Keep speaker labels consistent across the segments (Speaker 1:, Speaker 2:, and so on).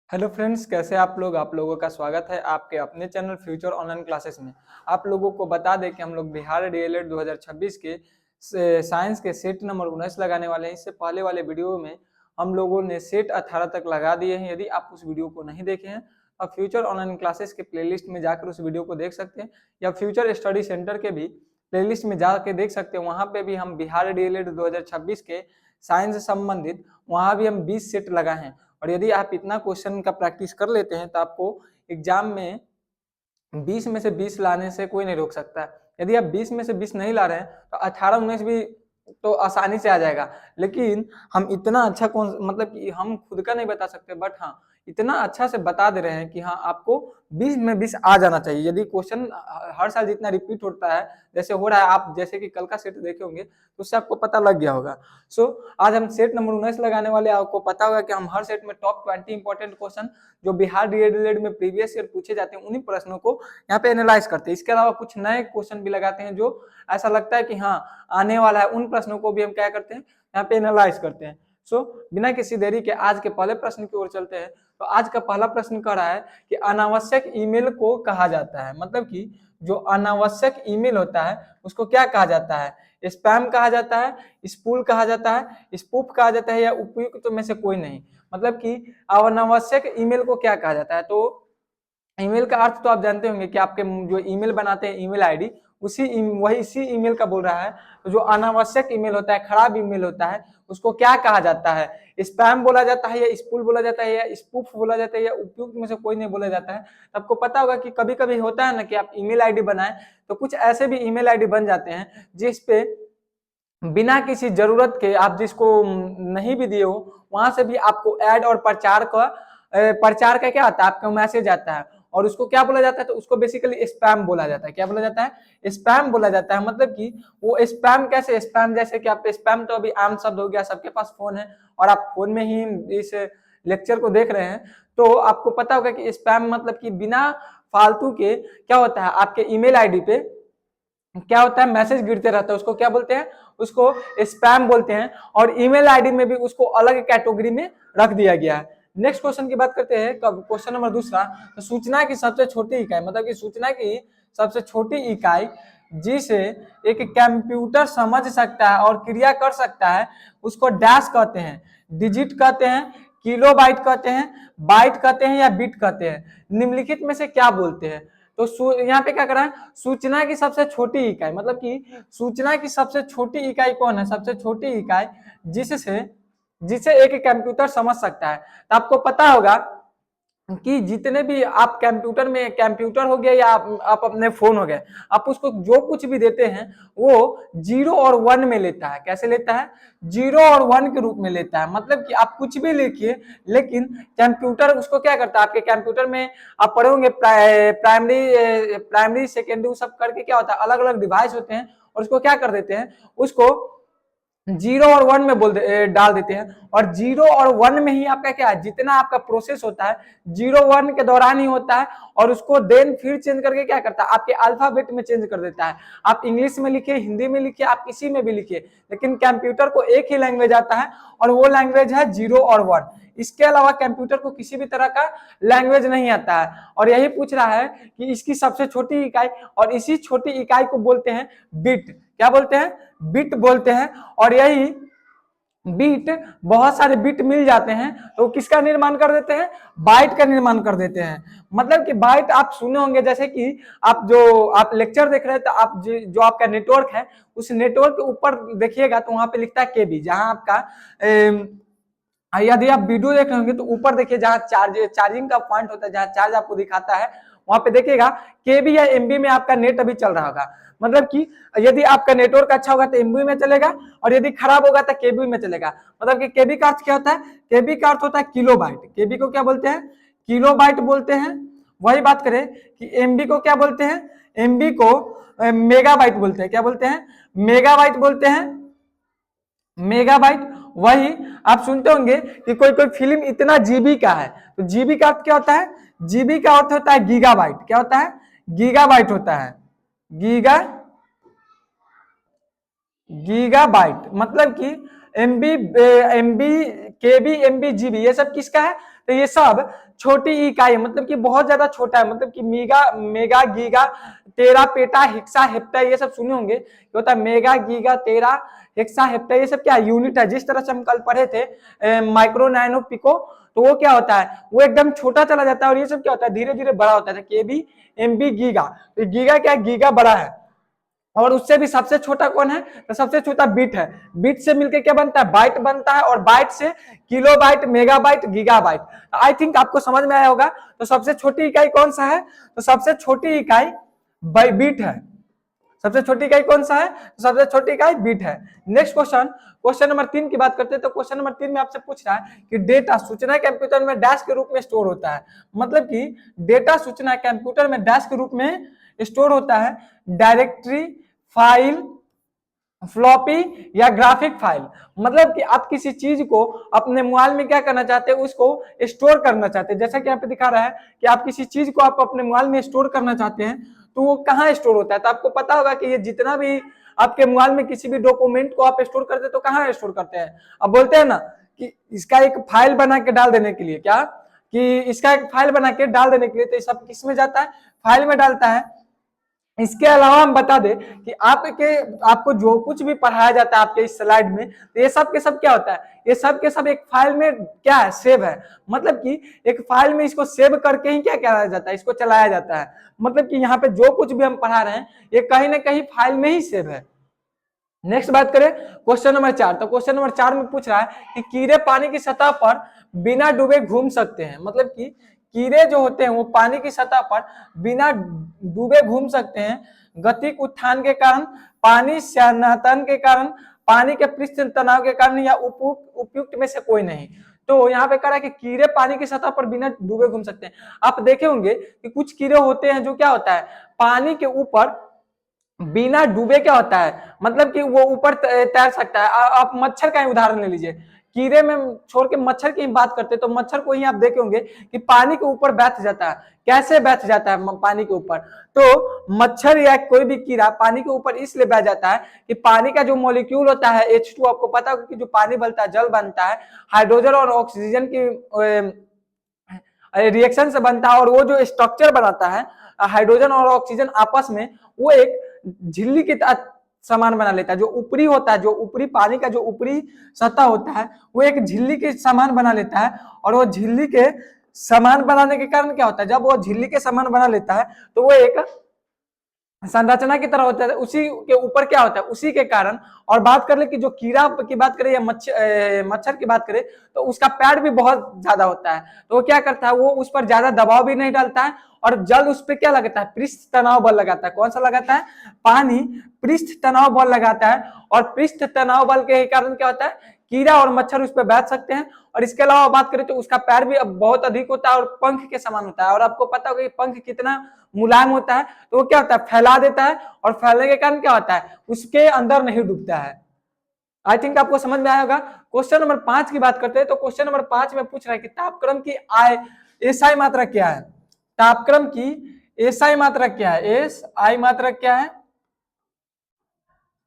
Speaker 1: Hello friends, कैसे आप लोग। आप लोगों का स्वागत है आपके अपने चैनल फ्यूचर ऑनलाइन क्लासेस में। आप लोगों को बता दें कि हम लोग बिहार डीएलएड 2026 के साइंस के सेट नंबर 19 लगाने वाले हैं। इससे पहले वाले वीडियो में हम लोगों ने सेट 18 तक लगा दिए हैं। यदि आप उस वीडियो को नहीं देखे हैं तो फ्यूचर ऑनलाइन क्लासेस के प्लेलिस्ट में जाकर उस वीडियो को देख सकते हैं, या फ्यूचर स्टडी सेंटर के भी प्लेलिस्ट में जाकर देख सकते हैं। वहाँ पे भी हम बिहार डीएलएड 2026 के साइंस से संबंधित वहाँ भी हम 20 सेट लगाए हैं। और यदि आप इतना क्वेश्चन का प्रैक्टिस कर लेते हैं तो आपको एग्जाम में 20 में से 20 लाने से कोई नहीं रोक सकता है। यदि आप 20 में से 20 नहीं ला रहे हैं तो 18-19 भी तो आसानी से आ जाएगा। लेकिन हम इतना अच्छा कौन मतलब कि हम खुद का नहीं बता सकते, बट हाँ इतना अच्छा से बता दे रहे हैं कि हाँ आपको 20 में 20 आ जाना चाहिए। यदि क्वेश्चन हर साल जितना रिपीट होता है, जैसे हो रहा है, आप जैसे कि कल का सेट देखे होंगे तो उससे आपको पता लग गया होगा। आज हम सेट नंबर 19 लगाने वाले। आपको पता होगा कि हम हर सेट में टॉप 20 इंपॉर्टेंट क्वेश्चन जो बिहार डीएलएड में प्रीवियस ईयर पूछे जाते हैं उन्हीं प्रश्नों को यहाँ पे एनालाइज करते हैं। इसके अलावा कुछ नए क्वेश्चन भी लगाते हैं जो ऐसा लगता है कि हाँ आने वाला है, उन प्रश्नों को भी हम क्या करते हैं यहाँ पे एनालाइज करते हैं। बिना किसी देरी के आज के पहले प्रश्न की ओर चलते हैं। तो आज का पहला प्रश्न कह रहा है कि अनावश्यक ईमेल को कहा जाता है, मतलब कि जो अनावश्यक ईमेल होता है उसको क्या कहा जाता है? स्पैम कहा जाता है, स्पूल कहा जाता है, स्पूफ कहा जाता है, या उपयुक्त में से कोई नहीं। मतलब कि अनावश्यक ईमेल को क्या कहा जाता है? तो ईमेल का अर्थ तो आप जानते होंगे कि आपके जो ईमेल बनाते हैं ईमेल आईडी वही इसी ईमेल का बोल रहा है। तो जो अनावश्यक ईमेल होता है, खराब ईमेल होता है, उसको क्या कहा जाता है? स्पैम बोला जाता है, या स्पूल बोला जाता है, या स्पूफ बोला जाता है, या उपयुक्त में से कोई नहीं बोला जाता है। आपको पता होगा कि कभी कभी होता है ना कि आप ईमेल आईडी बनाएं तो कुछ ऐसे भी ईमेल आईडी बन जाते हैं जिसपे बिना किसी जरूरत के, आप जिसको नहीं भी दिए हो, वहां से भी आपको ऐड और प्रचार का क्या आता है, आपका मैसेज आता है और उसको क्या बोला जाता है? तो उसको बेसिकली स्पैम बोला जाता है। क्या बोला जाता है? स्पैम बोला जाता है। मतलब कि वो स्पैम कैसे? स्पैम जैसे कि आप स्पैम तो अभी आम शब्द हो गया, सबके पास फोन है और आप फोन में ही इस लेक्चर को देख रहे हैं। तो आपको पता होगा कि स्पैम मतलब कि बिना फालतू के क्या होता है, आपके ईमेल आईडी पे क्या होता है, मैसेज गिरते रहता है, उसको क्या बोलते हैं? उसको स्पैम बोलते हैं। और ईमेल आईडी में भी उसको अलग कैटेगरी में रख दिया गया है। नेक्स्ट क्वेश्चन की बात करते हैं। क्वेश्चन नंबर दूसरा, तो सूचना की सबसे छोटी इकाई, मतलब कि सूचना की सबसे छोटी इकाई जिसे एक कंप्यूटर समझ सकता है और क्रिया कर सकता है उसको डैश कहते हैं, डिजिट कहते हैं, किलोबाइट कहते हैं, बाइट कहते हैं, या बिट कहते हैं। निम्नलिखित में से क्या बोलते हैं? तो यहाँ पे क्या कर रहा है? सूचना की सबसे छोटी इकाई, मतलब कि सूचना की सबसे छोटी इकाई कौन है? सबसे छोटी इकाई जिससे जिसे एक कंप्यूटर समझ सकता है। तो आपको पता होगा कि जितने भी आप कंप्यूटर में, कंप्यूटर हो गया या आप अपने फोन हो गए, आप उसको जो कुछ भी देते हैं वो 0 और 1 में लेता है। कैसे लेता है? 0 और 1 के रूप में लेता है। मतलब कि आप कुछ भी लिखिए, लेकिन कंप्यूटर उसको क्या करता है? आपके कंप्यूटर में आप पढ़े होंगे प्राइमरी सेकेंडरी सब करके क्या होता है, अलग अलग डिवाइस होते हैं और उसको क्या कर देते हैं, उसको 0 और 1 में डाल देते हैं। और 0 और 1 में ही आपका क्या है, जितना आपका प्रोसेस होता है 0-1 के दौरान ही होता है। और उसको देन फिर चेंज करके क्या करता है, आपके अल्फाबेट में चेंज कर देता है। आप इंग्लिश में लिखिए, हिंदी में लिखिए, आप किसी में भी लिखिए, लेकिन कंप्यूटर को एक ही लैंग्वेज आता है और वो लैंग्वेज है 0 और 1। इसके अलावा कंप्यूटर को किसी भी तरह का लैंग्वेज नहीं आता है। और यही पूछ रहा है कि इसकी सबसे छोटी इकाई, और इसी छोटी इकाई को बोलते हैं बिट। क्या बोलते हैं? बिट बोलते हैं। और यही बिट, बहुत सारे बिट मिल जाते हैं तो किसका निर्माण कर देते हैं? बाइट का निर्माण कर देते हैं। मतलब कि बाइट आप सुने होंगे, जैसे कि आप लेक्चर देख रहे हैं तो आप जो आपका नेटवर्क है उस नेटवर्क के ऊपर देखिएगा तो वहां पे लिखता है केबी। जहां आपका यदि आप वीडियो देख रहे होंगे तो ऊपर देखिए जहां चार्जिंग का पॉइंट होता है, जहां चार्ज आपको दिखाता है वहां पे देखिएगा केबी या एमबी में आपका नेट अभी चल रहा होगा। मतलब कि यदि आपका नेटवर्क अच्छा होगा तो एमबी में चलेगा, और यदि खराब होगा तो केबी में चलेगा। मतलब कि केबी का अर्थ क्या होता है? केबी का अर्थ होता है किलोबाइट। केबी को क्या बोलते हैं? किलोबाइट बोलते हैं। वही बात करें कि एमबी को क्या बोलते हैं? एमबी को मेगाबाइट बोलते हैं। क्या बोलते हैं? मेगाबाइट बोलते हैं। मेगाबाइट। वही आप सुनते होंगे कि कोई कोई फिल्म इतना जीबी का है, तो जीबी का अर्थ क्या होता है? जीबी का अर्थ होता है गीगाबाइट। क्या होता है? गीगाबाइट होता है। गीगा गीगाबाइट मतलब कि एमबी एमबी केबी, एमबी, जीबी, ये सब किसका है? तो ये सब छोटी इकाई है, मतलब कि बहुत ज्यादा छोटा है, मतलब कि मेगा, मेगा, गीगा, टेरा, पेटा, हेक्सा, हेप्टा, ये सब सुने होंगे। क्या होता है मेगा, गीगा, टेरा, हेक्सा, हेप्टा, ये सब क्या यूनिट है। जिस तरह से हम कल पढ़े थे माइक्रो, नैनो, पिको, तो वो क्या होता है, वो एकदम छोटा चला जाता है, और ये सब क्या होता है धीरे धीरे बड़ा होता है। केबी, एमबी, गीगा, तो गीगा क्या है, गीगा बड़ा है। और उससे भी सबसे छोटा कौन है? तो सबसे छोटा बिट है। बिट से मिलके क्या बनता है? बाइट बनता है, और बाइट से kilobyte, megabyte, gigabyte. I think आपको समझ में आया होगा। तो सबसे छोटी इकाई कौन सा है? तो सबसे छोटी इकाई बिट है। सबसे छोटी इकाई कौन सा है? तो सबसे छोटी इकाई बिट है। नेक्स्ट क्वेश्चन, क्वेश्चन नंबर 3 की बात करते हैं। तो क्वेश्चन नंबर 3 में आपसे पूछ रहा है कि डेटा सूचना कंप्यूटर में डैश के रूप में स्टोर होता है। मतलब कि डेटा सूचना कंप्यूटर में डैश के रूप में स्टोर होता है। डायरेक्टरी, फाइल, फ्लॉपी या ग्राफिक फाइल। मतलब कि आप किसी चीज को अपने मोबाइल में क्या करना चाहते हैं, उसको स्टोर करना चाहते हैं। जैसा कि यहाँ पे दिखा रहा है कि आप किसी चीज को आप अपने मोबाइल में स्टोर करना चाहते हैं, तो वो कहाँ स्टोर होता है? तो आपको पता होगा कि ये जितना भी आपके मोबाइल में किसी भी डॉक्यूमेंट को आप स्टोर करते हैं, तो कहाँ स्टोर करते हैं? अब बोलते हैं ना कि इसका एक फाइल बना के डाल देने के लिए, क्या कि इसका एक फाइल बना के डाल देने के लिए, तो ये सब किस में जाता है? फाइल में डालता है। इसके अलावा हम बता दें कि आपको जो कुछ भी पढ़ाया जाता है आपके इस स्लाइड में, तो ये सब के सब क्या होता है? ये सब के सब एक फाइल में क्या है? सेव है। मतलब कि एक फाइल में इसको सेव करके ही क्या किया जाता है? इसको चलाया जाता है। मतलब कि यहाँ पे जो कुछ भी हम पढ़ा रहे हैं, ये कहीं ना कहीं फाइल में ही सेव है। नेक्स्ट बात करें क्वेश्चन नंबर 4। तो क्वेश्चन नंबर 4 में पूछ रहा है कि कीड़े पानी की सतह पर बिना डूबे घूम सकते हैं। मतलब कि कीड़े जो होते हैं वो पानी की सतह पर बिना डूबे घूम सकते हैं। गतिक उत्थान के कारण, पानी स्नातन के कारण, पानी के पृष्ठ तनाव के कारण, या उपयुक्त में से कोई नहीं। तो यहाँ पे कह रहा है कि कीड़े पानी की सतह पर बिना डूबे घूम सकते हैं। आप देखे होंगे कि कुछ कीड़े होते हैं जो क्या होता है, पानी के ऊपर बिना डूबे क्या होता है, मतलब कि वो ऊपर तैर सकता है। आप मच्छर का ही उदाहरण ले लीजिए। कीड़े में छोड़ के मच्छर की बात करते हैं, तो मच्छर को ही आप देखे होंगे कि पानी के ऊपर बैठ जाता है। कैसे बैठ जाता है पानी के ऊपर? तो मच्छर या कोई भी कीड़ा पानी के ऊपर इसलिए बैठ जाता है कि पानी का जो मॉलिक्यूल होता है H2, आपको पता होगा कि जो पानी बनता है, जल बनता है, हाइड्रोजन और ऑक्सीजन की रिएक्शन से बनता है। और वो जो स्ट्रक्चर बनाता है हाइड्रोजन और ऑक्सीजन आपस में, वो एक झिल्ली के समान बना लेता है। जो ऊपरी होता है, जो ऊपरी पानी का जो ऊपरी सतह होता है, वो एक झिल्ली के समान बना लेता है। और वो झिल्ली के समान बनाने के कारण क्या होता है, जब वो झिल्ली के समान बना लेता है, तो वो एक संरचना की तरह होता है। उसी के ऊपर क्या होता है, उसी के कारण। और बात कर ले कि जो कीड़ा की बात करें या मच्छर की बात करें, तो उसका पैर भी बहुत ज्यादा होता है। तो वो क्या करता है, वो उस पर ज्यादा दबाव भी नहीं डालता है, और जल उस पर क्या लगाता है, पृष्ठ तनाव बल लगाता है। कौन सा लगाता है? पानी पृष्ठ तनाव बल लगाता है। और पृष्ठ तनाव बल के कारण क्या होता है, कीड़ा और मच्छर उस पर बैठ सकते हैं। और इसके अलावा बात करें तो उसका पैर भी अब बहुत अधिक होता है और पंख के समान होता है। और आपको पता होगा कि पंख कितना मुलायम होता है, तो वो क्या होता है, फैला देता है। और फैलने के कारण क्या होता है, उसके अंदर नहीं डूबता है। आई थिंक आपको समझ में आया होगा। क्वेश्चन नंबर 5 की बात करते हैं। तो क्वेश्चन नंबर 5 में पूछ रहा है कि तापक्रम की एसआई मात्रा क्या है? तापक्रम की एसआई मात्रा क्या है? एसआई मात्रा क्या है?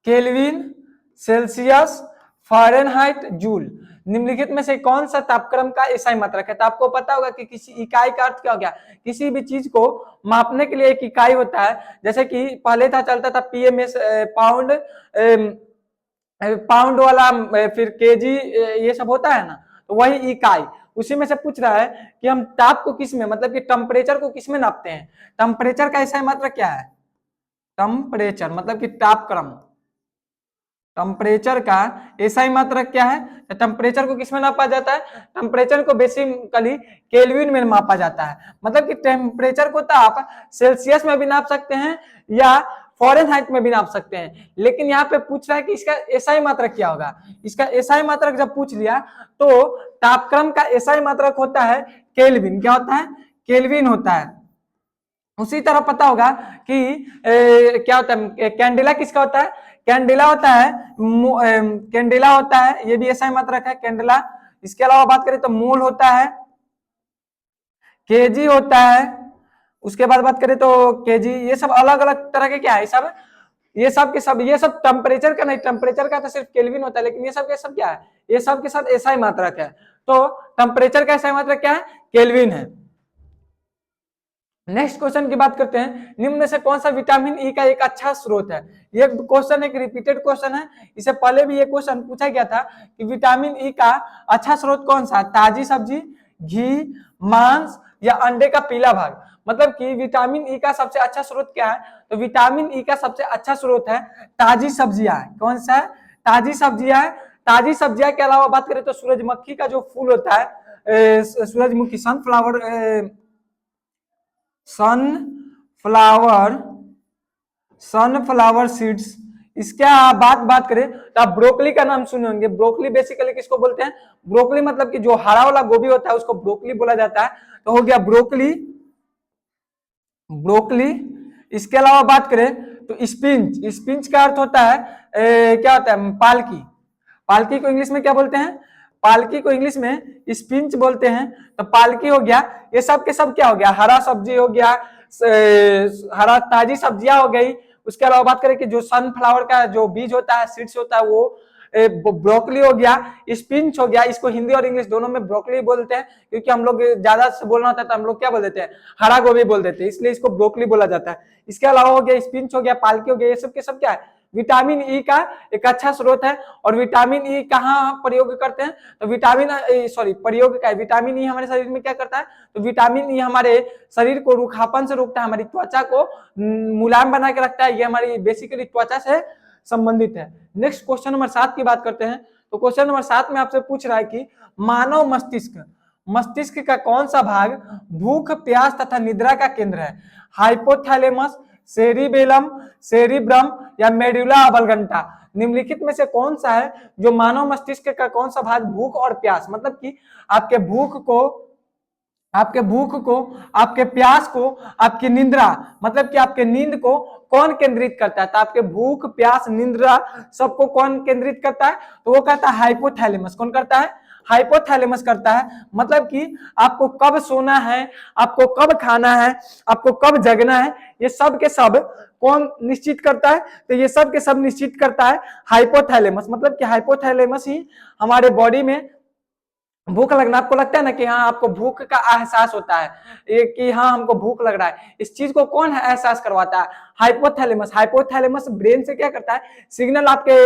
Speaker 1: Kelvin, Celsius, Fahrenheit, joule. निम्नलिखित में से कौन सा तापक्रम का एसआई मात्रक है? तो आपको पता होगा कि किसी इकाई का अर्थ क्या हो गया, किसी भी चीज को मापने के लिए एक इकाई होता है। जैसे कि पहले था चलता था पीएमएस, पाउंड, पाउंड वाला, फिर केजी, ये सब होता है ना, तो वही इकाई। उसी में से पूछ रहा है कि हम ताप को किस में, मतलब कि टेम्परेचर को किस में नापते हैं? टेम्परेचर का एसआई मात्रक क्या है? टेम्परेचर मतलब कि तापक्रम, टेम्परेचर का एसआई मात्रक क्या है? तो टेम्परेचर को किसमें नापा जाता है? टेम्परेचर को बेसिकली केल्विन में मापा जाता है। मतलब कि टेम्परेचर को तो आप सेल्सियस में भी नाप सकते हैं या फ़ारेनहाइट में भी नाप सकते हैं। लेकिन यहाँ पे पूछ रहा है कि इसका एसआई मात्रक क्या होगा। इसका एसआई मात्रक जब पूछ लिया, तो तापक्रम का एसआई मात्रक होता है केल्विन। क्या होता है? केल्विन होता है। उसी तरह पता होगा कि क्या होता है, कैंडेला किसका होता है? कैंडेला होता है, कैंडेला होता है, ये भी एसआई मात्रक है, कैंडेला। इसके अलावा बात करें तो मोल होता है, केजी होता है। उसके बाद बात करें तो केजी, ये सब अलग अलग तरह के क्या है, सब ये सब के सब, ये सब टेम्परेचर का नहीं, टेम्परेचर का तो सिर्फ केल्विन होता है, लेकिन ये सब के सब क्या है, ये सब के सब एसआई मात्रक है। तो टेम्परेचर का एसआई मात्रक क्या है, केल्विन है। नेक्स्ट क्वेश्चन की बात करते हैं, निम्न में से कौन सा विटामिन ई का एक अच्छा स्रोत है। ये क्वेश्चन एक रिपीटेड क्वेश्चन है, इससे पहले भी ये क्वेश्चन पूछा गया था कि विटामिन ई का अच्छा स्रोत कौन सा, ताजी सब्जी, घी, मांस या अंडे का पीला भाग। मतलब कि विटामिन ई का सबसे अच्छा स्रोत क्या है, तो विटामिन ई का सबसे अच्छा स्रोत है ताजी सब्जियां। कौन सा है, ताजी सब्जियां है। ताजी सब्जियां के अलावा बात करें तो सूरजमुखी का जो फूल होता है, सूरजमुखी सनफ्लावर, सनफ्लावर सीड्स, इसके बात करें तो आप ब्रोकली का नाम सुने होंगे। ब्रोकली बेसिकली किसको बोलते हैं, ब्रोकली मतलब कि जो हरा वाला गोभी होता है उसको ब्रोकली बोला जाता है। तो हो गया ब्रोकली, ब्रोकली। इसके अलावा बात करें तो स्पिंच, स्पिंच का अर्थ होता है क्या होता है, पालकी। पालकी को इंग्लिश में क्या बोलते हैं, पालकी को इंग्लिश में स्पिंच बोलते हैं। तो पालकी हो गया, ये सब के सब क्या हो गया, हरा सब्जी हो गया, हरा ताजी सब्जियां हो गई। उसके अलावा बात करें कि जो सनफ्लावर का जो बीज होता है, सीड्स होता है, वो ब्रोकली हो गया, स्पिंच हो गया। इसको हिंदी और इंग्लिश दोनों में ब्रोकली बोलते हैं, क्योंकि हम लोग ज्यादा से बोलना होता है तो हम लोग क्या बोल देते हैं, हरा गोभी बोल देते हैं, इसलिए इसको ब्रोकली बोला जाता है। इसके अलावा हो गया स्पिंच हो गया, पालकी हो गया, ये सब के सब क्या है, विटामिन ई का एक अच्छा स्रोत है। और विटामिन ई कहाँ प्रयोग करते हैं, तो विटामिन प्रयोग का विटामिन ई हमारे शरीर में क्या करता है, तो विटामिन ई हमारे शरीर को रूखापन से रोकता है, हमारी त्वचा को मुलायम बना के रखता है। ये हमारी बेसिकली त्वचा से संबंधित है। नेक्स्ट क्वेश्चन नंबर 7 की बात करते हैं। तो क्वेश्चन नंबर 7 में आपसे पूछ रहा है कि मानव मस्तिष्क, मस्तिष्क का कौन सा भाग भूख, प्यास तथा निद्रा का केंद्र है। हाइपोथैलेमस, सेरिबेलम, सेरिब्रम या मेडुला ऑब्लंगेटा। निम्नलिखित में से कौन सा है जो मानव मस्तिष्क का कौन सा भाग भूख और प्यास, मतलब कि आपके भूख को, आपके प्यास को, आपकी निद्रा मतलब कि आपके नींद को कौन केंद्रित करता है। तो आपके भूख, प्यास, निद्रा सबको कौन केंद्रित करता है, तो वो कहता है हाइपोथैलेमस। कौन करता है, हाइपोथैलेमस करता है। मतलब कि आपको कब सोना है, आपको कब खाना है, आपको कब जगना है, ये सब के सब कौन निश्चित करता है, तो ये सब के सब निश्चित करता है हाइपोथैलेमस। मतलब कि हाइपोथैलेमस ही हमारे बॉडी में भूख लगना, आपको लगता है ना कि हाँ आपको भूख का एहसास होता है, कि हाँ हमको भूख लग रहा है, इस चीज को कौन एहसास करवाता है, हाइपोथैलेमस। हाइपोथैलेमस ब्रेन से क्या करता है, सिग्नल आपके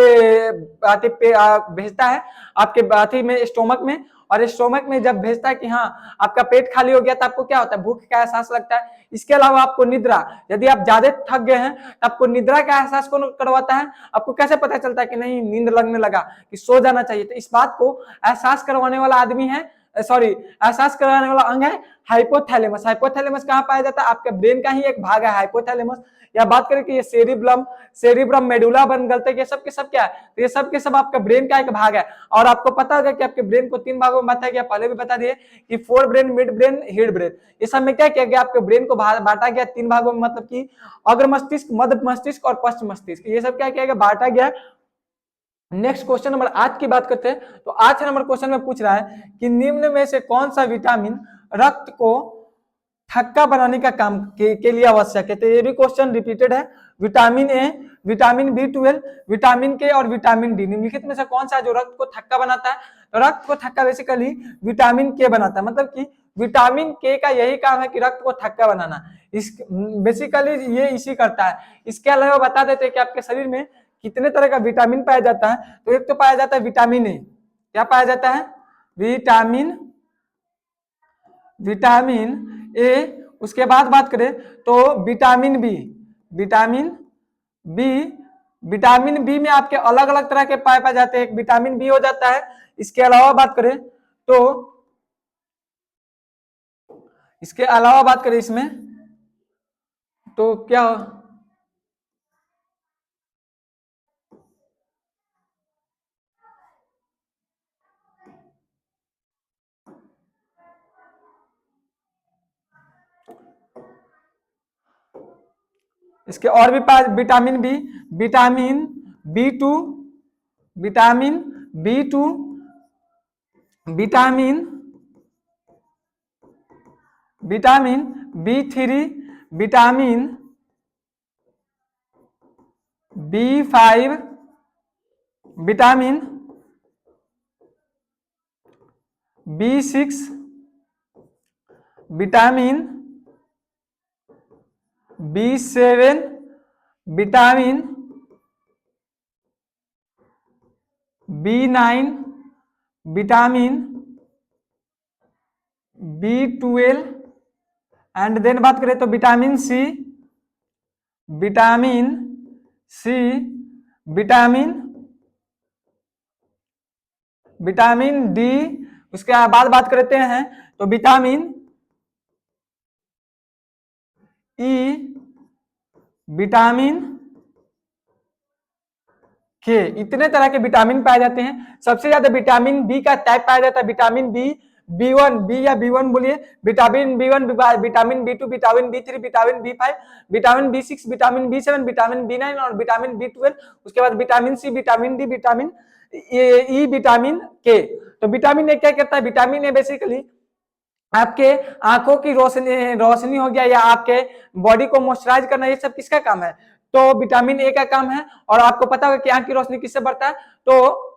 Speaker 1: भेजता है आपके अथी में, स्टोमक में, और स्टोमक में जब भेजता है कि हाँ आपका पेट खाली हो गया, तो आपको क्या होता है, भूख का एहसास लगता है। इसके अलावा आपको निद्रा, यदि आप ज्यादा थक गए हैं तो आपको निद्रा का एहसास कौन करवाता है, आपको कैसे पता चलता है कि नहीं नींद लगने लगा, कि सो जाना चाहिए, तो इस बात को एहसास करवाने वाला आदमी है, एहसास कराने वाला अंग है हाइपोथैलेमस। हाइपोथैलेमस कहाँ पाया जाता है, आपके ब्रेन का ही एक भाग है हाइपोथैलेमस। या बात करें कि ये सेरिब्रम, मेडुला बन गलते, ये सब के सब क्या है, तो ये सब के सब आपका ब्रेन का एक भाग है। और आपको पता होगा कि आपके ब्रेन को 3 भागों में बताया गया, पहले भी बता दिए कि fore brain, mid brain, hind brain. इस सब में क्या किया गया, आपके ब्रेन को बांटा गया 3 भागों में, मतलब कि अग्र मस्तिष्क, मध्य मस्तिष्क और पश्च मस्तिष्क, ये सब क्या किया गया, बांटा गया। नेक्स्ट क्वेश्चन नंबर 8 की बात करते हैं। तो 8 नंबर क्वेश्चन में पूछ रहा है कि निम्न में से कौन सा विटामिन रक्त को थक्का बनाने का काम के लिए आवश्यक है। तो ये भी क्वेश्चन रिपीटेड है। Vitamin A, vitamin B12, vitamin के और विटामिन डी, निम्नलिखित में से कौन सा जो रक्त को थक्का बनाता है, तो रक्त को थक्का बेसिकली विटामिन के बनाता है। मतलब कि विटामिन के का यही काम है कि रक्त को थक्का बनाना, इस बेसिकली ये इसी करता है। इसके अलावा बता देते हैं कि आपके शरीर में कितने तरह का विटामिन पाया जाता है। तो एक तो पाया जाता है विटामिन ए, क्या पाया जाता है, विटामिन ए। उसके बाद बात करें तो विटामिन बी, विटामिन बी में आपके अलग अलग तरह के पाए जाते हैं, एक विटामिन बी हो जाता है। इसके अलावा बात करें इसमें तो क्या, इसके और भी पास vitamin B, vitamin B2, vitamin B3, vitamin B5 vitamin, B6 vitamin, B7 vitamin, B9 vitamin, B12 and then बात करें तो vitamin C, vitamin C, vitamin vitamin D, उसके बाद बात करते हैं तो विटामिन ई, विटामिन के। इतने तरह के विटामिन पाए जाते हैं। सबसे ज्यादा विटामिन बी का टाइप पाया जाता है विटामिन बी, B1, बी या B1 बोलिए, vitamin B1, vitamin B2, vitamin B3, vitamin B5, vitamin B6, vitamin B7, vitamin B9 और विटामिन B12। उसके बाद vitamin C, vitamin D, vitamin E, vitamin K. तो विटामिन ए क्या करता है? Vitamin A basically आपके आंखों की रोशनी हो गया या आपके बॉडी को मॉइस्चराइज करना, ये सब किसका काम है? तो विटामिन ए का काम है। और आपको पता होगा कि आंख की रोशनी किससे बढ़ता है? तो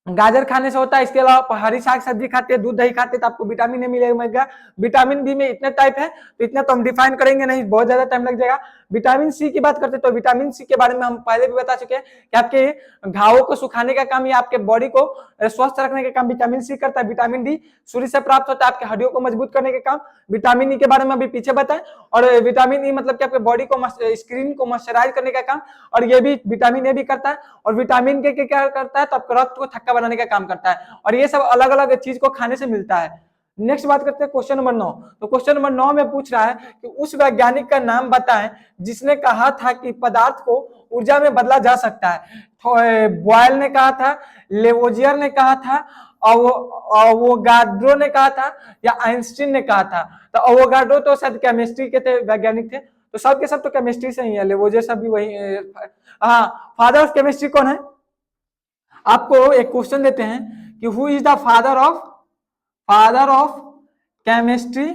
Speaker 1: गाजर खाने से होता है। इसके अलावा हरी साग सब्जी खाते हैं, दूध दही खाते हैं, तो आपको विटामिन ए मिलेगा। विटामिन बी में इतने टाइप है, तो इतना तो हम डिफाइन करेंगे नहीं, बहुत ज्यादा टाइम लग जाएगा। विटामिन सी की बात करते हैं तो विटामिन सी के बारे में हम पहले भी बता चुके हैं कि आपके घावों को सुखाने का काम या आपके बॉडी को स्वस्थ रखने का काम विटामिन सी करता है। विटामिन डी सूर्य से प्राप्त होता है, आपके हड्डियों को मजबूत करने का काम विटामिन ई के बारे में अभी पीछे बताएं। और विटामिन ई मतलब कि आपके बॉडी को स्क्रीन को मॉइस्चराइज करने का काम, और ये भी विटामिन ए भी करता है। और विटामिन के क्या करता है? तो आपके रक्त को थक्का बनाने का काम करता है। और ये सब अलग अलग चीज को खाने से मिलता है। नेक्स्ट बात करते हैं क्वेश्चन नंबर 9। तो क्वेश्चन नंबर 9 में पूछ रहा है कि उस वैज्ञानिक का नाम बताएं जिसने कहा था कि पदार्थ को ऊर्जा में बदला जा सकता है। बॉयल ने कहा था, लेवोजियर ने कहा था, अवोगाड्रो ने कहा था, या आइंस्टीन ने कहा था। तो अवोगाड्रो तो शायद केमिस्ट्री के थे, वैज्ञानिक थे, तो सब के सब तो केमिस्ट्री से ही है। लेवोजियर सब भी वही। हाँ, फादर ऑफ केमिस्ट्री कौन है? आपको एक क्वेश्चन देते हैं कि who is the father of chemistry,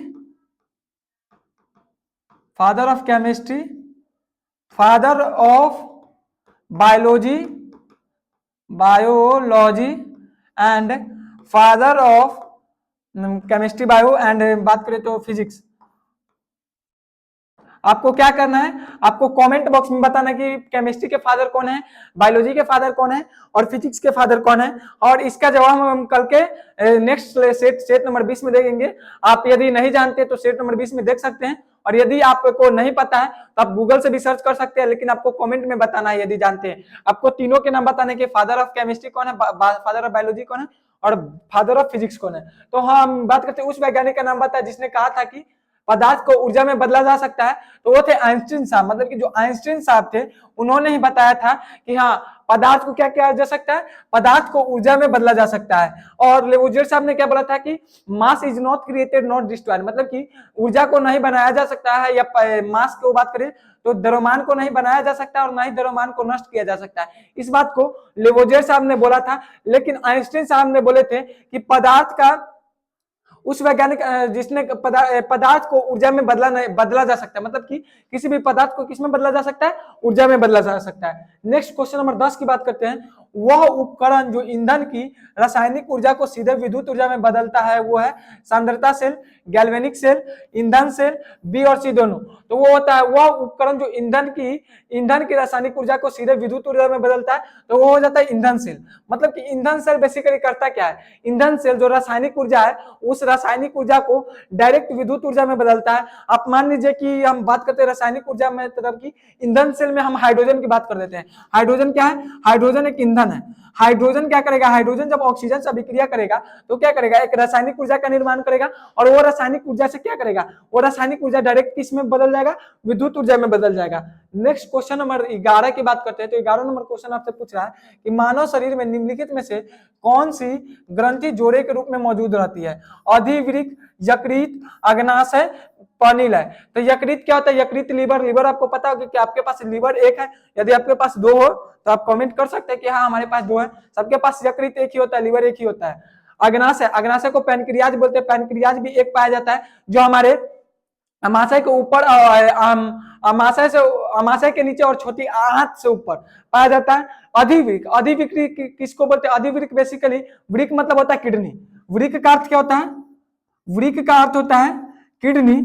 Speaker 1: father of chemistry, father of biology and father of chemistry bio and बात करें तो फिजिक्स। आपको क्या करना है? आपको कमेंट बॉक्स में बताना कि केमिस्ट्री के फादर कौन है, बायोलॉजी के फादर कौन है और फिजिक्स के फादर कौन है। और इसका जवाब हम कल के नेक्स्ट सेट नंबर 20 में देखेंगे। आप यदि नहीं जानते तो सेट नंबर 20 में देख सकते हैं, और यदि आपको नहीं पता है तो आप गूगल से भी सर्च कर सकते हैं, लेकिन आपको कमेंट में बताना है यदि जानते हैं। आपको तीनों के नाम बताने के, फादर ऑफ केमिस्ट्री कौन है, फादर ऑफ बायोलॉजी कौन है और फादर ऑफ फिजिक्स कौन है। तो हम बात करते हैं उस वैज्ञानिक का नाम बताया जिसने कहा था कि पदार्थ को ऊर्जा में बदला जा सकता है। तो वो थे आइंस्टीन साहब। मतलब कि जो आइंस्टीन साहब थे उन्होंने ही बताया था कि हाँ, पदार्थ को क्या किया जा सकता है? पदार्थ को ऊर्जा में बदला जा सकता है। और लेवोजियर साहब ने क्या बोला था कि mass is not created not destroyed, मतलब कि ऊर्जा को नहीं बनाया जा सकता है, या मास की बात करें तो द्रव्यमान को नहीं बनाया जा सकता और ना ही द्रव्यमान को नष्ट किया जा सकता है। इस बात को लेवोजियर साहब ने बोला था। लेकिन आइंस्टीन साहब ने बोले थे कि पदार्थ का, उस वैज्ञानिक जिसने पदार्थ को ऊर्जा में बदला जा सकता है, मतलब कि किसी भी पदार्थ को किसमें बदला जा सकता है? ऊर्जा में बदला जा सकता है। नेक्स्ट क्वेश्चन नंबर 10 की बात करते हैं। वह उपकरण जो ईंधन की रासायनिक ऊर्जा को सीधे विद्युत ऊर्जा में बदलता है वो है सांद्रता सेल, गैल्वेनिक सेल, ईंधन सेल, बी और सी दोनों। तो वो होता है वह उपकरण जो ईंधन की रासायनिक ऊर्जा को सीधे विद्युत ऊर्जा में बदलता है, तो वो हो जाता है ईंधन सेल। मतलब कि ईंधन सेल बेसिकली करता क्या है? ईंधन सेल जो रासायनिक ऊर्जा है उस रासायनिक ऊर्जा को डायरेक्ट विद्युत ऊर्जा में बदलता है। आप मान लीजिए कि हम बात करते हैं रासायनिक ऊर्जा में, मतलब कि ईंधन सेल में हम हाइड्रोजन की बात कर देते हैं। हाइड्रोजन क्या है? हाइड्रोजन एक ईंधन है। हाइड्रोजन क्या करेगा? हाइड्रोजन जब ऑक्सीजन से अभिक्रिया करेगा तो क्या करेगा? एक रासायनिक ऊर्जा का निर्माण करेगा, और वो रासायनिक ऊर्जा से क्या करेगा? वो रासायनिक ऊर्जा डायरेक्ट किस में बदल जाएगा? विद्युत ऊर्जा में बदल जाएगा। नेक्स्ट क्वेश्चन नंबर 11 की बात करते हैं। तो 11 नंबर क्वेश्चन आपसे पूछ रहा है कि मानव शरीर में निम्नलिखित में से कौन सी ग्रंथि जोड़े के रूप में मौजूद रहती है? अधिवृक्क, यकृत, अग्नाशय, पनिल है। तो यकृत क्या होता है? यकृत लीवर आपको पता होगा कि आपके पास लीवर एक है, यदि आपके पास दो हो तो आप कमेंट कर सकते हैं कि हाँ हमारे पास दो है। सबके पास यकृत एक ही होता है, लीवर एक ही होता है। अग्नाशय को पैनक्रियाज बोलते हैं। पैनक्रियाज भी एक पाया जाता है जो हमारे अमाशय के ऊपर अमाशय से अमाशय के नीचे और छोटी आंत से ऊपर पाया जाता है। अधिवृक्क, अधिवृक्क किसको बोलते हैं? अधिवृक्क बेसिकली, वृक्क मतलब होता है किडनी। वृक्क का अर्थ क्या होता है? वृक्क का अर्थ होता है किडनी।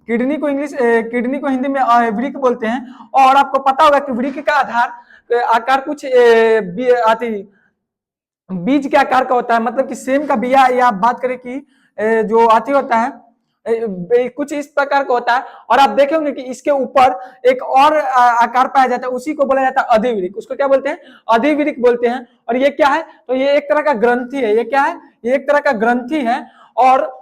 Speaker 1: किडनी को इंग्लिश किडनी को हिंदी में वृक्क बोलते हैं। और आपको पता होगा कि वृक्क का आकार कुछ बीज के आकार का होता है, मतलब कि सेम का बिया, या आप बात करें कि जो आती होता है कुछ इस प्रकार का होता है। और आप देखेंगे कि इसके ऊपर एक और आकार पाया जाता है, उसी को बोला जाता है अधिवृक्क। उसको क्या बोलते हैं? अधिवृक्क बोलते हैं। और ये क्या है? तो ये एक तरह का ग्रंथि है। ये क्या है? ये एक तरह का ग्रंथि है और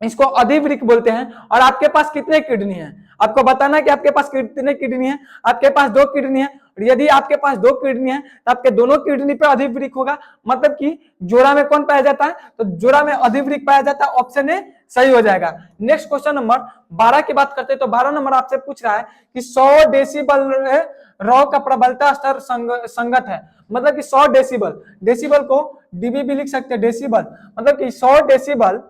Speaker 1: इसको अधिवृक्क बोलते हैं। और आपके पास कितने किडनी है? आपको बताना है कि आपके पास कितने किडनी है। आपके पास 2 किडनी है। और यदि आपके पास 2 किडनी है तो आपके दोनों किडनी पे अधिवृक्क होगा, मतलब कि जोड़ा में कौन पाया जाता है? तो जोड़ा में अधिवृक्क पाया जाता है। ऑप्शन ए सही हो जाएगा। नेक्स्ट क्वेश्चन नंबर 12 की बात करते हैं। तो 12 नंबर आपसे पूछ रहा है कि 100 डेसिबल रॉ का प्रबलता स्तर संगत है। मतलब कि 100 डेसिबल, डेसिबल को डीबी भी लिख सकते हैं, डेसिबल मतलब कि 100 डेसिबल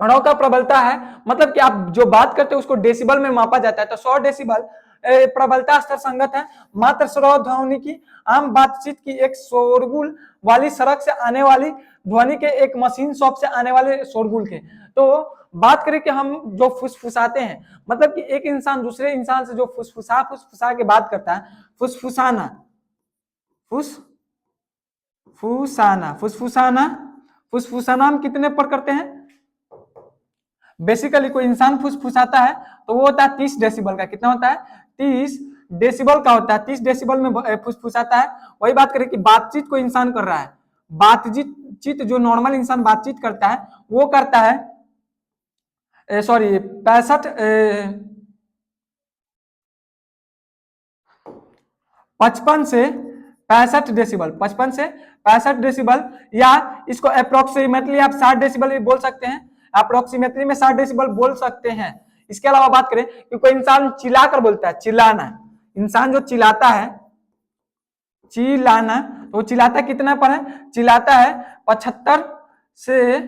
Speaker 1: रॉ का प्रबलता है, मतलब कि आप जो बात करते हैं उसको डेसिबल में मापा जाता है। तो 100 डेसिबल प्रबलता स्तर संगत है मात्र श्रव्य ध्वनि की आम बातचीत की एक शोरगुल वाली सड़क से आने वाली ध्वनि के, एक मशीन शॉप से आने वाले शोरगुल के। तो बात करें कि हम जो फुसफुसाते हैं, मतलब कि एक इंसान दूसरे इंसान से जो फुसफुसा के बात करता है, फुसफुसाना, फुसफुसाना, फुसफुसाना, फुसफुसाना हम कितने पर करते हैं? बेसिकली कोई इंसान फुसफुसाता है तो वो होता है 30 डेसिबल का। कितना होता है? 30 डेसिबल का होता है। 30 डेसिबल में फुसफुसाता है। वही बात करें कि बातचीत कोई इंसान कर रहा है, बातचीत जो नॉर्मल इंसान बातचीत करता है वो करता है सॉरी 55 से 65 डेसिबल, 55 से 65 डेसिबल, या इसको अप्रोक्सीमेटली आप 60 डेसिबल भी बोल सकते हैं। अप्रोक्सीमेटली में 60 डेसिबल बोल सकते हैं। इसके अलावा बात करें कि कोई इंसान चिल्लाकर बोलता है, चिल्लाना, इंसान जो चिल्लाता है, चिल्लाना, तो चिल्लाता कितना पर है? चिल्लाता है 75 से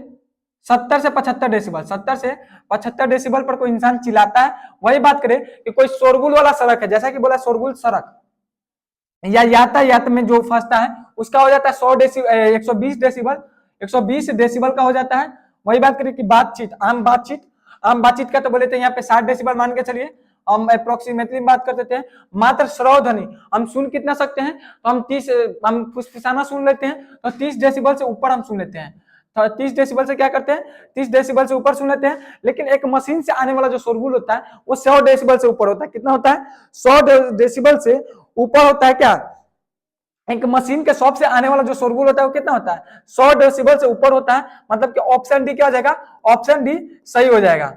Speaker 1: 70 से 75 डेसिबल, 70 से 75 डेसिबल पर कोई इंसान चिल्लाता है। वही बात करें कि कोई शोरगुल वाला सड़क है, जैसा कि बोला शोरगुल सड़क या यातायात में जो फंसता है उसका हो जाता है 100 डेसिबल, 120 डेसिबल, 120 डेसिबल का हो जाता है। वही बात करें कि बातचीत, आम बातचीत का तो बोले थे यहाँ पे 60 डेसिबल मान के चलिए, हम अप्रोक्सीमेटली बात कर देते हैं। मात्र श्रव्य ध्वनि हम सुन कितना सकते हैं? तो हम फुसफुसाना सुन लेते हैं, तो 30 डेसिबल से ऊपर हम सुन लेते हैं। तो 30 डेसिबल से क्या करते हैं? 30 डेसिबल से ऊपर सुन लेते हैं। लेकिन एक मशीन से आने वाला जो शोरगुल होता है वो 100 डेसिबल से ऊपर होता है। कितना होता है? 100 डेसिबल से ऊपर होता है। क्या एक मशीन के शॉप से आने वाला जो शोरगुल होता है वो कितना होता है? 100 डेसिबल से ऊपर होता है। मतलब कि ऑप्शन डी क्या हो जाएगा? ऑप्शन डी सही हो जाएगा।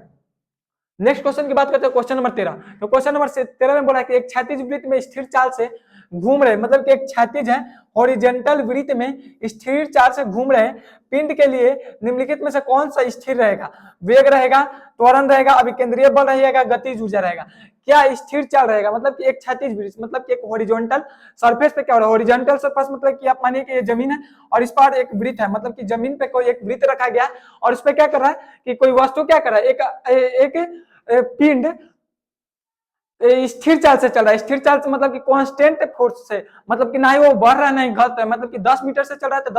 Speaker 1: नेक्स्ट क्वेश्चन की बात करते हैं, क्वेश्चन नंबर 13। तो क्वेश्चन नंबर 13 में बोला कि एक क्षैतिज वृत्त में स्थिर चाल से घूम रहे, मतलब कि एक क्षैतिज है हॉरिजॉन्टल वृत्त में स्थिर चाल से घूम रहे पिंड के लिए निम्नलिखित में से कौन सा स्थिर रहेगा? वेग रहेगा, त्वरण रहेगा, अभिकेंद्रीय बल रहेगा, गतिज ऊर्जा रहेगा। क्या स्थिर चाल रहेगा? मतलब कि एक क्षैतिज वृत्त, मतलब कि एक हॉरिजॉन्टल सरफेस पे क्या हो रहा है? हॉरिजॉन्टल सरफेस मतलब कि आप मानिए कि ये जमीन है और इस पर एक वृत्त है, मतलब कि जमीन पे कोई एक वृत्त रखा गया और इस पे क्या कर रहा है कि कोई वस्तु क्या कर रहा है? एक पिंड स्थिर चाल से चल रहा है। स्थिर चाल से मतलब कि कांस्टेंट फोर्स से, मतलब कि ना ही वो बढ़ रहा है ना ही घट रहा है। मतलब कि 10 मीटर से चल रहा है तो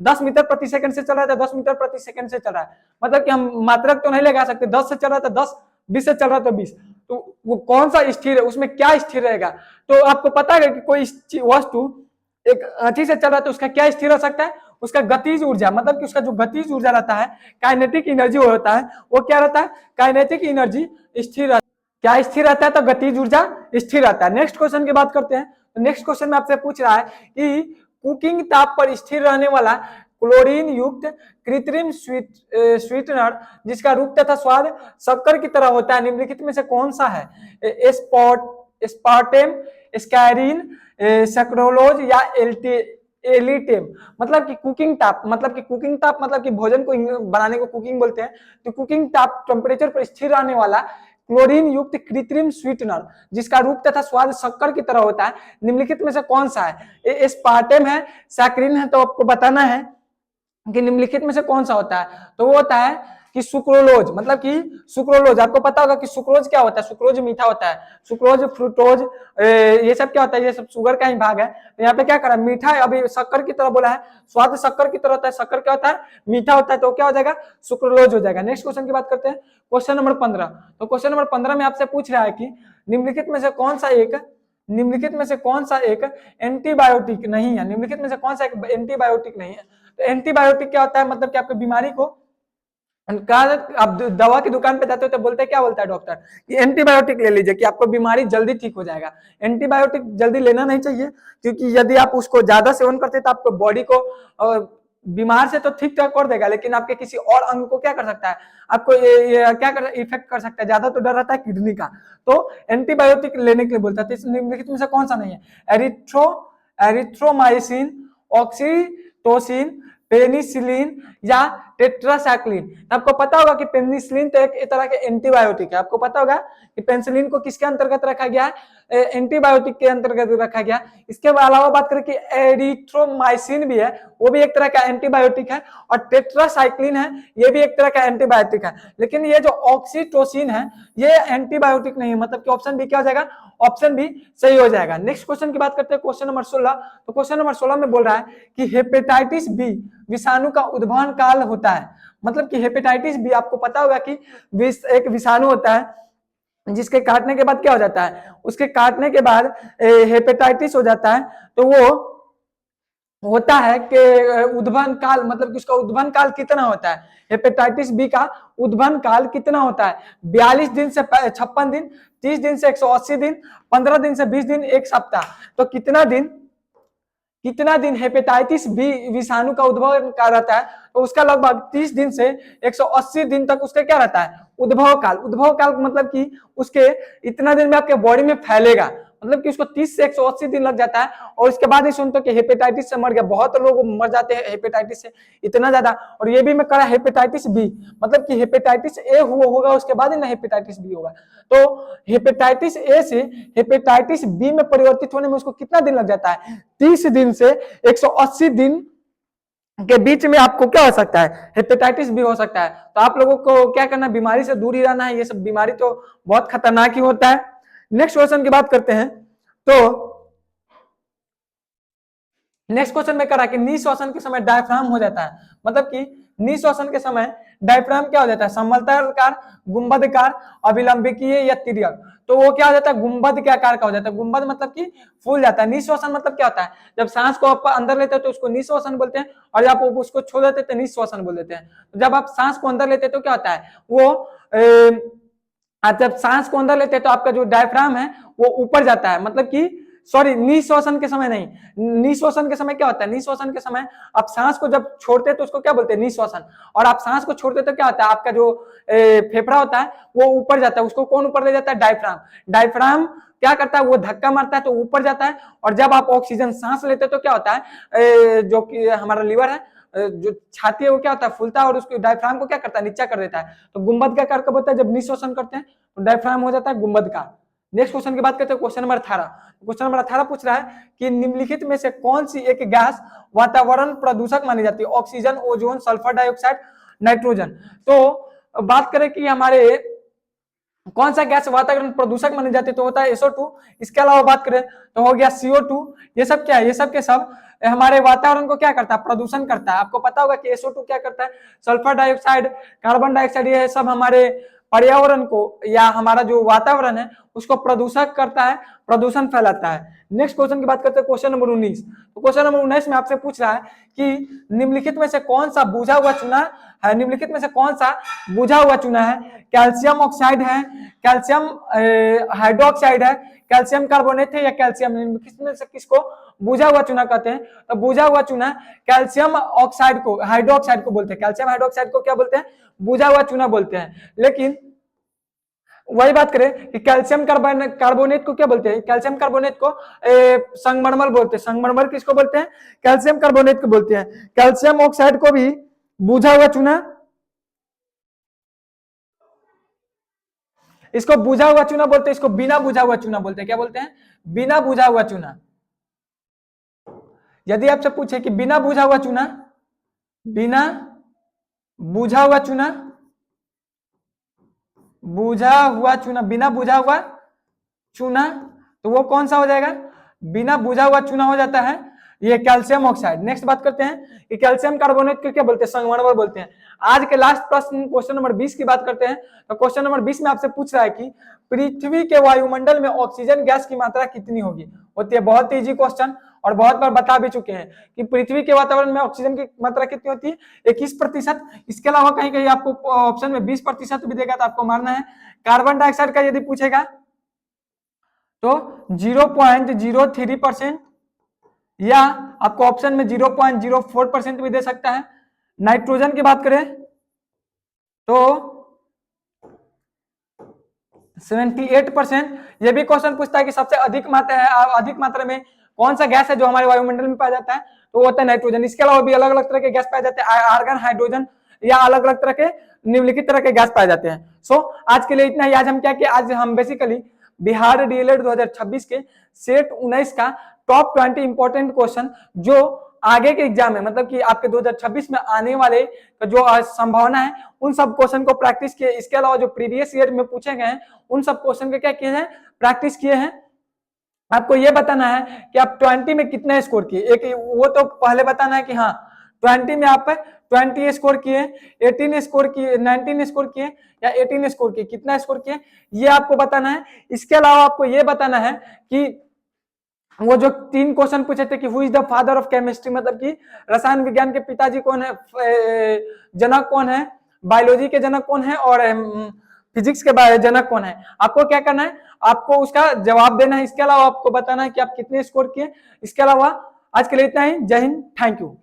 Speaker 1: 10 मीटर प्रति सेकंड से चल रहा है तो 10 मीटर प्रति सेकंड से चल रहा है। मतलब कि हम मात्रक तो नहीं लगा सकते, 10 से चल रहा है तो 10, 20 से चल रहा है तो 20। तो वो कौन सा स्थिर है, उसमें क्या स्थिर रहेगा? तो आपको पता है कि कोई वस्तु एक हाथी से चल रहा है तो उसका क्या स्थिर हो सकता है? उसका गतिज ऊर्जा, मतलब कि उसका जो गतिज ऊर्जा रहता है, काइनेटिक एनर्जी होता है, वो क्या रहता है? काइनेटिक एनर्जी स्थिर रहता है। क्या स्थिर रहता है? तो गतिज ऊर्जा स्थिर रहता है। नेक्स्ट क्वेश्चन की बात करते हैं। तो नेक्स्ट क्वेश्चन में आपसे पूछ रहा है कि कुकिंग ताप पर स्थिर रहने वाला क्लोरीन युक्त कृत्रिम स्वीटनर जिसका रूप तथा स्वाद शक्कर की तरह होता है निम्नलिखित में से कौन सा है? स्पार्टेम, स्काइरिन, सैक्रोलोज या एलिटेम। मतलब कि कुकिंग ताप, मतलब कि कुकिंग ताप मतलब कि भोजन को बनाने को कुकिंग बोलते हैं। तो कुकिंग ताप टेम्परेचर पर स्थिर रहने वाला क्लोरीन युक्त कृत्रिम स्वीटनर जिसका रूप तथा स्वाद शक्कर की तरह होता है निम्नलिखित में से कौन सा है? स्पार्टेम है, सैक्रिन है। तो आपको बताना है कि निम्नलिखित में से कौन सा होता है? तो वो होता है कि सुक्रोलोज, मतलब कि सुक्रोलोज, आपको पता होगा कि सुक्रोज क्या होता है, सुक्रोज मीठा होता है, सुक्रोज, फ्रुक्टोज, ये सब क्या होता है, ये सब शुगर का ही भाग है। तो यहाँ पे क्या करा, मीठा है, अभी शक्कर की तरह बोला है, स्वाद शक्कर की तरह होता है, शक्कर क्या होता है, मीठा होता है, तो क्या हो जाएगा, सुक्रोलोज हो जाएगा। नेक्स्ट क्वेश्चन की बात करते हैं, क्वेश्चन नंबर 15। तो क्वेश्चन नंबर 15 में आपसे पूछ रहा है कि निम्नलिखित में से कौन सा एक एंटीबायोटिक नहीं है, निम्नलिखित में से कौन सा एक एंटीबायोटिक नहीं है। तो एंटीबायोटिक क्या होता है, मतलब कि आपकी बीमारी को, आप दवा की दुकान पे जाते हो तो बोलते हैं, क्या बोलता है डॉक्टर कि एंटीबायोटिक ले लीजिए कि आपको बीमारी जल्दी ठीक हो जाएगा। एंटीबायोटिक जल्दी लेना नहीं चाहिए, क्योंकि यदि आप उसको ज्यादा सेवन करते हैं तो आपको बॉडी को बीमार से तो ठीक ठाक कर देगा, लेकिन आपके किसी और अंग को क्या कर सकता है, आपको ये क्या कर इफेक्ट कर सकता है, ज्यादा तो डर रहता है किडनी का। तो एंटीबायोटिक लेने के लिए बोलता है। तो निम्नलिखित में से कौन सा नहीं है, एरिथ्रोमाइसिन, ऑक्सीटोसिन, पेनिसिलिन या टेट्रासाइक्लिन। आपको पता होगा कि पेनिसिलिन तो एक तरह के एंटीबायोटिक है, आपको पता होगा कि पेनिसिलिन को किसके अंतर्गत रखा गया है, एंटीबायोटिक के अंतर्गत रखा गया। इसके अलावा बात करें कि एरिथ्रोमाइसिन भी है, वो भी एक तरह का एंटीबायोटिक है, और टेट्रासाइक्लिन है, ये भी एक तरह का एंटीबायोटिक है। लेकिन ये जो ऑक्सीटोसिन है ये एंटीबायोटिक नहीं है, मतलब कि ऑप्शन बी क्या हो जाएगा, ऑप्शन बी सही हो जाएगा। नेक्स्ट क्वेश्चन की बात करते हैं, क्वेश्चन नंबर 16। तो क्वेश्चन नंबर 16 में बोल रहा है कि हेपेटाइटिस बी विषाणु का उद्भवन काल होता है, मतलब कि हेपेटाइटिस बी, आपको पता होगा कि एक विषाणु होता है जिसके काटने के बाद क्या हो जाता है, उसके काटने के बाद हेपेटाइटिस हो जाता है। तो वो होता है कि उद्भवन काल, मतलब कि उसका उद्भवन काल कितना होता है, हेपेटाइटिस बी का उद्भवन काल कितना होता है, 42 दिन से 56 दिन, 30 दिन से 180 दिन, 15 दिन से 20 दिन, एक सप्ताह। तो कितना दिन हेपेटाइटिस बी विषाणु का उद्भव काल रहता है, तो उसका लगभग 30 दिन से 180 दिन तक उसका क्या रहता है, उद्भव काल मतलब कि उसके इतना दिन में आपके बॉडी में फैलेगा, मतलब कि उसको 30 से 180 दिन लग जाता है। और इसके बाद ही सुनते कि हेपेटाइटिस से मर गया, बहुत लोग मर जाते हैं हेपेटाइटिस से, इतना ज्यादा। और ये भी मैं करा हेपेटाइटिस बी, मतलब कि हेपेटाइटिस ए होगा उसके बाद ही ना हेपेटाइटिस बी होगा। तो हेपेटाइटिस ए से हेपेटाइटिस बी में परिवर्तित होने में उसको कितना दिन लग जाता है, 30 दिन से 180 दिन के बीच में आपको क्या हो सकता है, हेपेटाइटिस बी हो सकता है। तो आप लोगों को क्या करना, बीमारी से दूर ही रहना है, ये सब बीमारी तो बहुत खतरनाक ही होता है। नेक्स्ट क्वेश्चन की बात करते हैं। तो नेक्स्ट क्वेश्चन में करा कि निश्वासन के समय डायफ्राम हो जाता है, मतलब कि निश्वासन के समय डायफ्राम क्या हो जाता है, समतलकार, गुंबदकार, अभिलंबिकीय या तिर्यक। तो वो क्या हो जाता है, गुंबद के आकार का हो जाता है। गुंबद मतलब कि फूल जाता है। निश्वासन मतलब क्या होता है, जब सांस को आप अंदर लेते हैं तो उसको निश्वासन बोलते हैं, और जब आप उसको छोड़ देते हैं तो निश्वासन बोल देते हैं। तो जब आप सांस को अंदर लेते हैं तो क्या होता है, वो आप जब सांस को अंदर लेते हैं तो आपका जो डायफ्राम है वो ऊपर जाता है, मतलब कि सॉरी, निश्वासन के समय नहीं, निश्वासन के समय क्या होता है, निश्वासन के समय आप सांस को जब छोड़ते हैं तो उसको क्या बोलते हैं, निश्वासन। और आप सांस को छोड़ते तो क्या होता है, आपका जो फेफड़ा होता है वो ऊपर जाता है, उसको कौन ऊपर ले जाता है, डायफ्राम। डायफ्राम क्या करता है, वो धक्का मारता है तो ऊपर जाता है। और जब आप ऑक्सीजन सांस लेते हैं तो क्या होता है, जो कि हमारा लीवर है, जो छाती है वो क्या होता है, फूलता है, और उसको डायफ्राम को क्या करता है, नीचा कर देता है। तो गुंबद का आकार कब होता है, जब निश्वासन करते हैं तो डायफ्राम हो जाता है गुंबद का। नेक्स्ट क्वेश्चन की बात करते हैं, क्वेश्चन नंबर 18। क्वेश्चन नंबर 18 पूछ रहा है कि निम्नलिखित में से कौन सी एक गैस वातावरण प्रदूषक मानी जाती है, oxygen, ozone, sulphur dioxide, nitrogen. तो बात करें कि हमारे कौन सा गैस वातावरण प्रदूषक मानी जाती है, तो होता है SO2। इसके अलावा बात करें तो हो गया CO2। ये सब क्या है, ये सब के सब हमारे वातावरण को क्या करता है, प्रदूषण करता है। आपको पता होगा कि SO2 क्या करता है, सल्फर डाइऑक्साइड, कार्बन डाइऑक्साइड, ये सब हमारे पर्यावरण को या हमारा जो वातावरण है उसको प्रदूषक करता है, प्रदूषण फैलाता है। नेक्स्ट क्वेश्चन की बात करते हैं, क्वेश्चन नंबर 19। तो क्वेश्चन नंबर 19 में आपसे पूछ रहा है कि निम्नलिखित में से कौन सा बुझा हुआ चूना है, निम्नलिखित में से कौन सा बुझा हुआ चूना है, कैल्शियम ऑक्साइड है, कैल्शियम हाइड्रोक्साइड है, कैल्शियम कार्बोनेट है, या कैल्शियम, निम्नलिखित में से किसको बुझा हुआ चूना कहते हैं। तो बुझा हुआ चूना कैल्शियम ऑक्साइड को, हाइड्रोक्साइड को बोलते हैं, कैल्शियम हाइड्रोक्साइड को क्या बोलते हैं, बुझा हुआ चूना बोलते हैं। लेकिन वही बात करें कि कैल्शियम कार्बोनेट को क्या बोलते हैं, कैल्शियम कार्बोनेट को संगमरमर बोलते हैं। संगमरमर किसको बोलते हैं, कैल्शियम कार्बोनेट को बोलते हैं। कैल्शियम ऑक्साइड को भी बुझा हुआ चूना, इसको बुझा हुआ चूना बोलते हैं, इसको बिना बुझा हुआ चूना बोलते हैं। क्या बोलते हैं, बिना बुझा हुआ चूना। यदि आपसे पूछे कि बिना बुझा हुआ चूना, बिना बुझा हुआ चूना बुझा हुआ चूना, बिना बुझा हुआ चूना, तो वो कौन सा हो जाएगा, बिना बुझा हुआ चूना हो जाता है ये कैल्शियम ऑक्साइड। नेक्स्ट बात करते हैं कि कैल्शियम कार्बोनेट को क्या बोलते हैं, संगमरमर बोलते हैं। आज के लास्ट प्रश्न क्वेश्चन नंबर 20 की बात करते हैं। तो क्वेश्चन नंबर 20 में आपसे पूछ रहा है कि पृथ्वी के वायुमंडल में ऑक्सीजन गैस की मात्रा कितनी होगी। होती है बहुत इजी क्वेश्चन और बहुत बार बता भी चुके हैं कि पृथ्वी के वातावरण में ऑक्सीजन की मात्रा कितनी होती है, 21%। इसके अलावा कहीं कहीं आपको ऑप्शन में 20% भी देगा तो आपको मारना है। कार्बन डाइऑक्साइड का यदि पूछेगा तो 0.03%, या आपको ऑप्शन में 0.04% भी दे सकता है। नाइट्रोजन की बात करें तो 78%। यह भी क्वेश्चन पूछता है कि सबसे अधिक मात्रा में कौन सा गैस है जो हमारे वायुमंडल में पाया जाता है, तो वो होता है नाइट्रोजन। इसके अलावा भी अलग अलग तरह के गैस पाए जाते हैं, आर्गन, हाइड्रोजन, या अलग अलग तरह के निम्नलिखित तरह के गैस पाए जाते हैं। सो आज के लिए इतना ही। आज हम क्या किया, आज हम बेसिकली बिहार डीएलएड 2026 के सेट 19 का टॉप 20 इंपॉर्टेंट क्वेश्चन जो आगे के एग्जाम में, मतलब कि आपके 2026 में आने वाले जो संभावना है, उन सब क्वेश्चन को प्रैक्टिस किए। इसके अलावा जो प्रीवियस ईयर में पूछे गए हैं उन सब क्वेश्चन के क्या किए हैं, प्रैक्टिस किए हैं। आपको ये बताना है कि आप 20 में कितना स्कोर किए, एक वो तो पहले बताना है कि हाँ 20 में आप 20 स्कोर किए, 18 स्कोर किए, 19 स्कोर किए, या 18 स्कोर किए, कितना स्कोर किए ये आपको बताना है। इसके अलावा आपको ये बताना है कि वो जो 3 क्वेश्चन पूछे थे कि who is the father of chemistry, मतलब कि रसायन विज्ञान के पिताजी कौन है, जनक कौन है, बायोलॉजी के जनक कौन है, और फिजिक्स के जनक कौन है। आपको क्या करना है, आपको उसका जवाब देना है। इसके अलावा आपको बताना है कि आप कितने स्कोर किए। इसके अलावा आज के लिए इतना ही। जय हिंद, थैंक यू।